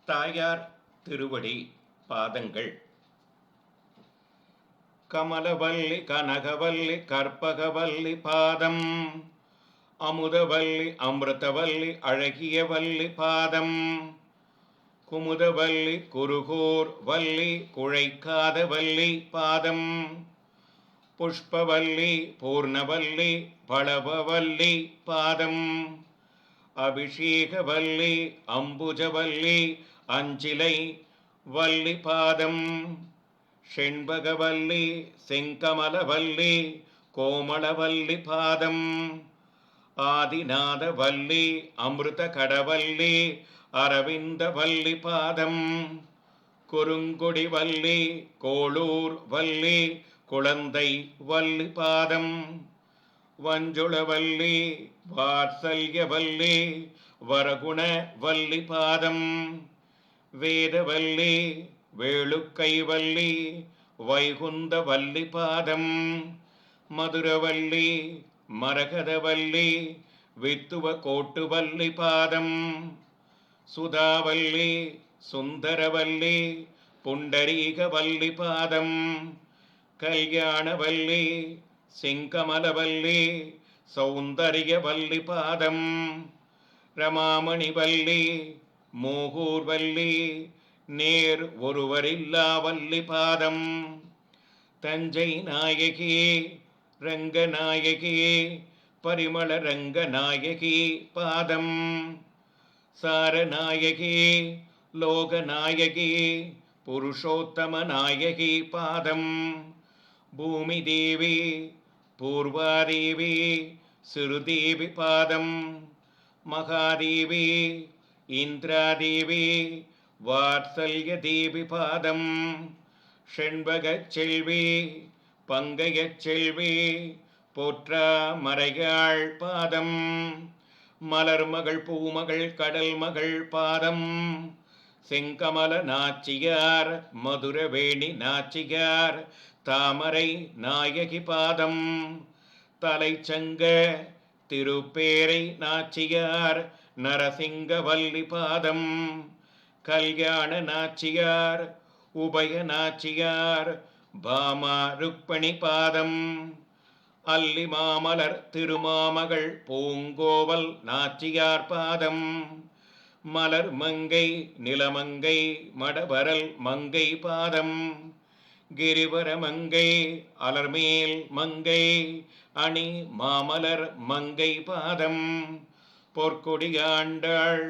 தாயார் திருவடி பாதங்கள். கமலவல்லி கனகவல்லி கற்பகவல்லி பாதம், அமுதவல்லி அமிர்தவல்லி அழகியவல்லி பாதம், குமுதவல்லி குருகூர் வல்லி குழைக்காத வல்லி பாதம், புஷ்பவல்லி பூர்ணவல்லி பளவவல்லி பாதம், அபிஷேகவல்லி அம்புஜவல்லி அஞ்சிலை வல்லி பாதம், செண்பகவல்லி செங்கமலவல்லி கோமளவல்லி பாதம், ஆதிநாதவல்லி அமிர்த கடவல்லி அரவிந்தவல்லி பாதம், குறுங்குடி வல்லி கோளூர் வல்லி குழந்தை வல்லி பாதம், வஞ்சுளவல்லி வாத்சல்யவல்லி வரகுண வல்லி பாதம், வேதவல்லி வேளுக்கை வல்லி வைகுந்த வல்லி பாதம், மதுரவல்லி மரகதவல்லி வித்துவ கோட்டு வல்லி பாதம், சுதாவல்லி சுந்தரவல்லி புண்டரீக வல்லி பாதம், கல்யாணவல்லி சிங்கமலவல்லி சௌந்தரிய வல்லி பாதம், ரமாமணி வல்லி மூகூர் வல்லி நேர் ஒருவரில்லா வல்லி பாதம், தஞ்சை நாயகி ரங்கநாயகி பரிமள ரங்கநாயகி பாதம், சாரநாயகி லோகநாயகி புருஷோத்தம நாயகி பாதம், பூமி தேவி பூர்வாதேவி சிறுதேவி பாதம், மகாதேவி இந்திராதேவி வாத்சல்ய தேவி பாதம், செண்பகச் செல்வி பங்கையச் செல்வி போற்றா மறையாள் பாதம், மலர்மகள் பூமகள் கடல் மகள் பாதம், செங்கமல நாச்சியார் மதுரவேணி நாச்சியார் தாமரை நாயகி பாதம், தலைச்சங்க திருப்பேரை நாச்சியார் நரசிங்க வல்லி பாதம், கல்யாண நாச்சியார் உபய நாச்சியார் பாமா ருக்மணி பாதம், அல்லி மாமலர் திருமாமகள் பூங்கோவல் நாச்சியார் பாதம், மலர் மங்கை நிலமங்கை மடவரல் மங்கை பாதம், கிரிவர மங்கை அலர்மேல் மங்கை அணி மாமலர் மங்கை பாதம், பொற்கொடியாண்டாள்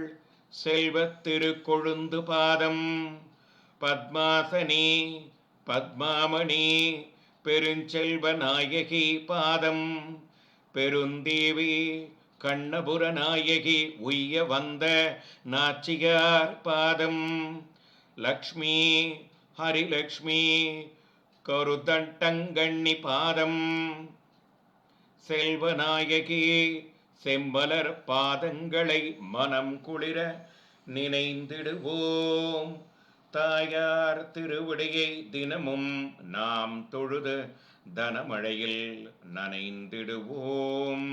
செல்வத் திருக்கொழுந்து பாதம், பத்மாசனி பத்மாமணி பெருஞ்செல்வ நாயகி பாதம், பெருந்தேவி கண்ணபுர நாயகி உய்ய வந்த நாச்சியார் பாதம், லக்ஷ்மி ஹரிலக்ஷ்மி கருதண்டங்கண்ணி பாதம், செல்வநாயகி செம்பலர் பாதங்களை மனம் குளிர நினைந்திடுவோம். தாயார் திருவடியை தினமும் நாம் தொழுது தனமழையில் நனைந்திடுவோம்.